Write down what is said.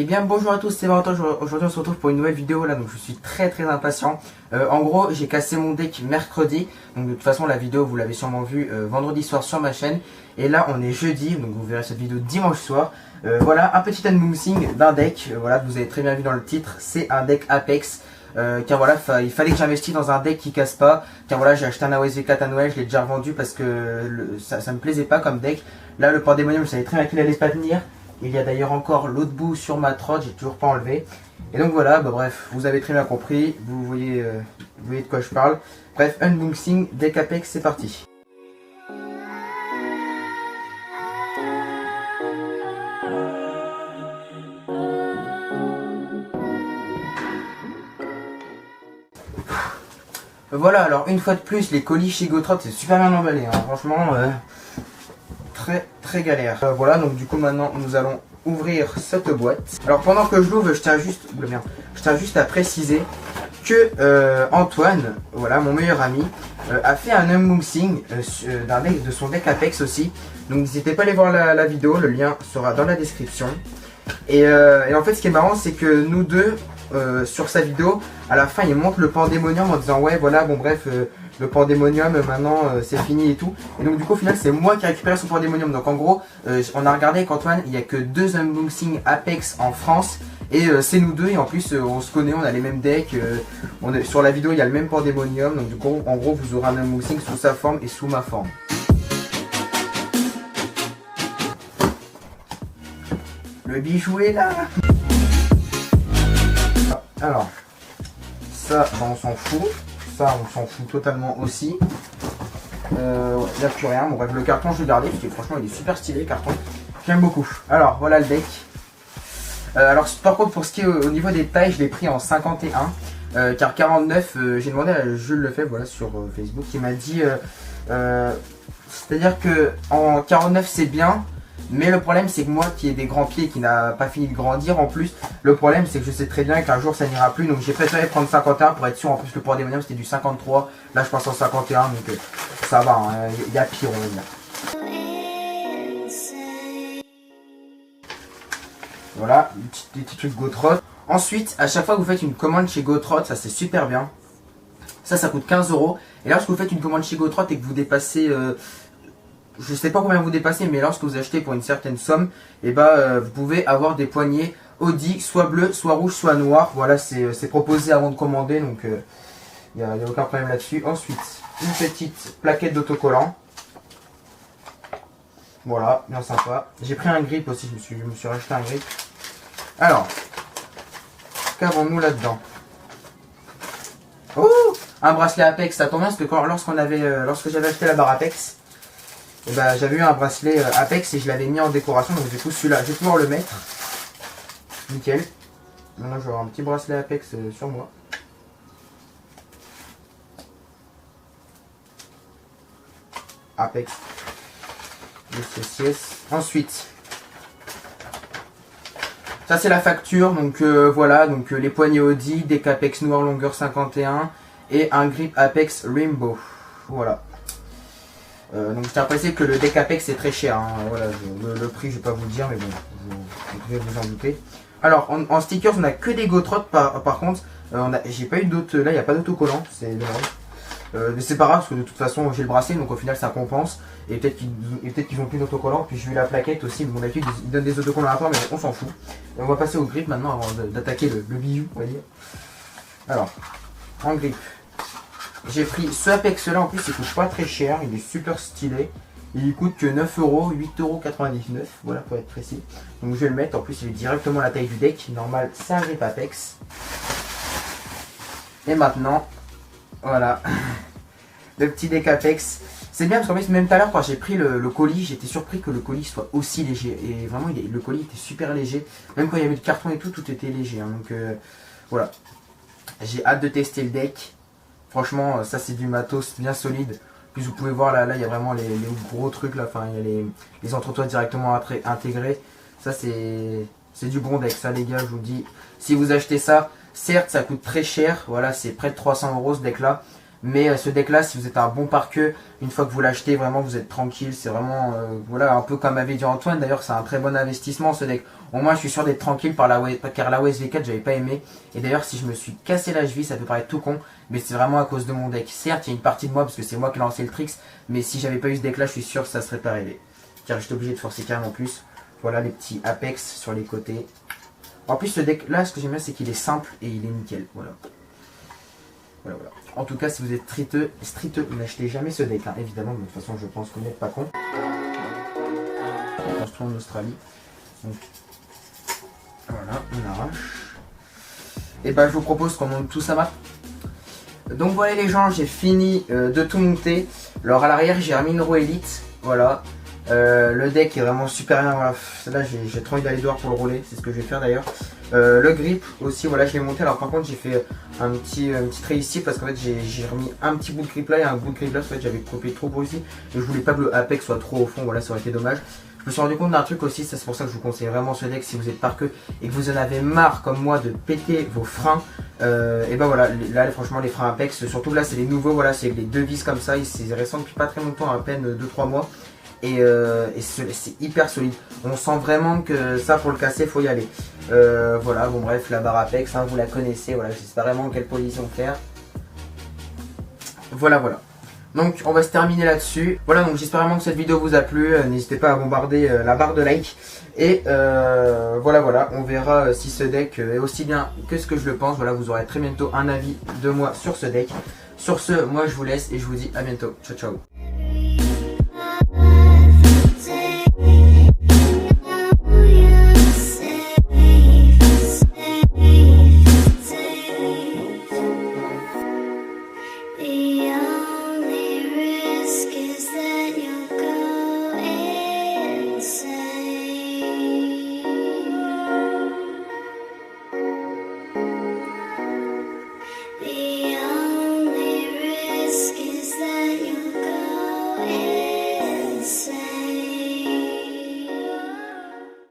bien bonjour à tous, c'est Valentin. Aujourd'hui on se retrouve pour une nouvelle vidéo là, donc je suis très impatient. En gros j'ai cassé mon deck mercredi, donc de toute façon la vidéo vous l'avez sûrement vu vendredi soir sur ma chaîne. Et là on est jeudi, donc vous verrez cette vidéo dimanche soir. Voilà un petit unboxing d'un deck, voilà vous avez très bien vu dans le titre, c'est un deck Apex. Car voilà, il fallait que j'investisse dans un deck qui casse pas. Car voilà, j'ai acheté un AOS V4 à Noël, je l'ai déjà revendu parce que ça me plaisait pas comme deck. Là le Pandemonium, je savais très bien qu'il allait pas tenir. Il y a d'ailleurs encore l'autre bout sur ma trotte, j'ai toujours pas enlevé. Et donc voilà, bref, vous avez très bien compris, vous voyez de quoi je parle. Bref, unboxing deck Apex, c'est parti. Voilà, alors une fois de plus, les colis chez Gotrot, c'est super bien emballé, hein. Franchement, très galère. Voilà, donc du coup maintenant nous allons ouvrir cette boîte. Alors pendant que je l'ouvre, je tiens juste à préciser que Antoine, voilà mon meilleur ami, a fait un unboxing de son deck Apex aussi. Donc n'hésitez pas à aller voir la vidéo, le lien sera dans la description. Et en fait ce qui est marrant, c'est que nous deux, sur sa vidéo, à la fin il montre le Pandemonium en disant ouais voilà bon bref le Pandemonium maintenant c'est fini et tout. Et donc du coup au final c'est moi qui ai récupéré son Pandemonium. Donc en gros on a regardé avec Antoine, il n'y a que 2 unboxings Apex en France. Et c'est nous deux et en plus on se connaît, on a les mêmes decks, sur la vidéo il y a le même Pandemonium. Donc du coup en gros vous aurez un unboxing sous sa forme et sous ma forme. Le bijou est là. Alors, ça, on s'en fout. Ça, on s'en fout totalement aussi. Il n'y a plus rien. Bon, bref, le carton, je vais garder parce que franchement, il est super stylé, le carton. J'aime beaucoup. Alors, voilà le deck. Alors, par contre, pour ce qui est au niveau des tailles, je l'ai pris en 51. Car 49, j'ai demandé à Jules Lefebvre, voilà, sur Facebook, qui m'a dit... c'est-à-dire que en 49, c'est bien. Mais le problème c'est que moi qui ai des grands pieds et qui n'a pas fini de grandir en plus, le problème c'est que je sais très bien qu'un jour ça n'ira plus. Donc j'ai préféré prendre 51 pour être sûr. En plus le Pandemonium c'était du 53, là je passe en 51 donc ça va, hein, y a pire on va dire. Voilà, des petits trucs Gotrot. Ensuite à chaque fois que vous faites une commande chez Gotrot, ça c'est super bien. Ça coûte 15 €. Et lorsque vous faites une commande chez Gotrot et que vous dépassez... je sais pas combien vous dépassez, mais lorsque vous achetez pour une certaine somme, et vous pouvez avoir des poignées Audi, soit bleu, soit rouge, soit noir. Voilà, c'est proposé avant de commander, donc il n'y a aucun problème là-dessus. Ensuite, une petite plaquette d'autocollant. Voilà, bien sympa. J'ai pris un grip aussi, je me suis racheté un grip. Alors, qu'avons-nous là-dedans? Oh, un bracelet Apex, ça tombe bien parce que lorsque j'avais acheté la barre Apex, et j'avais eu un bracelet Apex et je l'avais mis en décoration, donc du coup celui-là je vais pouvoir le mettre. Nickel. Maintenant je vais avoir un petit bracelet Apex sur moi. Apex. Yes. Ensuite, ça c'est la facture, donc voilà, donc les poignées Audi, deck Apex noir longueur 51 et un grip Apex Rainbow. Voilà. Donc je tiens à préciser que le deck Apex est très cher, hein. Voilà, le prix je vais pas vous le dire, mais bon, vous pouvez vous en douter. Alors en stickers on a que des Gotrot par contre, j'ai pas eu d'autres, là il n'y a pas d'autocollant, c'est dommage. Mais c'est pas grave parce que de toute façon j'ai le bracelet donc au final ça compense. Et peut-être qu'ils ont plus d'autocollants, puis j'ai eu la plaquette aussi, mais bon d'habitude ils donnent des autocollants à part mais on s'en fout. Et on va passer au grip maintenant avant d'attaquer le bijou on va dire. Alors, en grip. J'ai pris ce Apex là, en plus il coûte pas très cher, il est super stylé. Il coûte que 9 €, 8,99 €, voilà pour être précis. Donc je vais le mettre, en plus il est directement à la taille du deck, normal c'est un grip Apex. Et maintenant, voilà, le petit deck Apex. C'est bien parce qu'en fait même tout à l'heure quand j'ai pris le colis, j'étais surpris que le colis soit aussi léger. Et vraiment le colis était super léger, même quand il y avait le carton et tout, tout était léger, hein. Donc voilà, j'ai hâte de tester le deck. Franchement, ça c'est du matos bien solide. Puis vous pouvez voir là il y a vraiment les gros trucs là. Enfin, il y a les entretoits directement intégrés. Ça c'est du bon deck. Ça les gars, je vous dis. Si vous achetez ça, certes ça coûte très cher. Voilà, c'est près de 300 € ce deck là. Mais ce deck là, si vous êtes un bon parqueux, une fois que vous l'achetez, vraiment vous êtes tranquille. C'est vraiment, voilà, un peu comme avait dit Antoine. D'ailleurs, c'est un très bon investissement ce deck. Au moins, je suis sûr d'être tranquille car la OSV4, j'avais pas aimé. Et d'ailleurs, si je me suis cassé la cheville, ça peut paraître tout con, mais c'est vraiment à cause de mon deck. Certes, il y a une partie de moi parce que c'est moi qui ai lancé le tricks, mais si j'avais pas eu ce deck là, je suis sûr que ça serait pas arrivé. Car j'étais obligé de forcer carrément plus. Voilà les petits Apex sur les côtés. En plus, ce deck là, ce que j'aime bien, c'est qu'il est simple et il est nickel. Voilà. Voilà. En tout cas, si vous êtes streeteux, n'achetez jamais ce deck, hein, évidemment. De toute façon, je pense que vous n'êtes pas con. On construit en Australie. Donc, voilà, on arrache. Et bah, je vous propose qu'on monte tout ça map. Donc voilà les gens, j'ai fini de tout monter. Alors à l'arrière, j'ai remis une roue élite. Voilà. Le deck est vraiment super bien. Voilà. Là, j'ai trop envie d'aller dehors pour le rouler. C'est ce que je vais faire d'ailleurs. Le grip aussi, voilà, je l'ai monté. Alors par contre, j'ai fait un petit trait ici parce qu'en fait, j'ai remis un petit bout de grip là et un bout de grip là. En fait, j'avais coupé trop gros ici et je voulais pas que le Apex soit trop au fond. Voilà, ça aurait été dommage. Je me suis rendu compte d'un truc aussi, c'est pour ça que je vous conseille vraiment ce deck si vous êtes parqueux et que vous en avez marre comme moi de péter vos freins. Et ben voilà, là franchement les freins Apex, surtout là c'est les nouveaux, voilà, c'est les deux vis comme ça, c'est récent depuis pas très longtemps, à peine 2-3 mois. Et c'est hyper solide. On sent vraiment que ça pour le casser faut y aller. Voilà, bon bref, la barre Apex, hein, vous la connaissez, voilà, je sais pas vraiment quelle position faire. Voilà. Donc on va se terminer là-dessus. Voilà, donc j'espère vraiment que cette vidéo vous a plu. N'hésitez pas à bombarder la barre de like. Et voilà, on verra si ce deck est aussi bien que ce que je le pense. Voilà, vous aurez très bientôt un avis de moi sur ce deck. Sur ce, moi je vous laisse et je vous dis à bientôt. Ciao, ciao.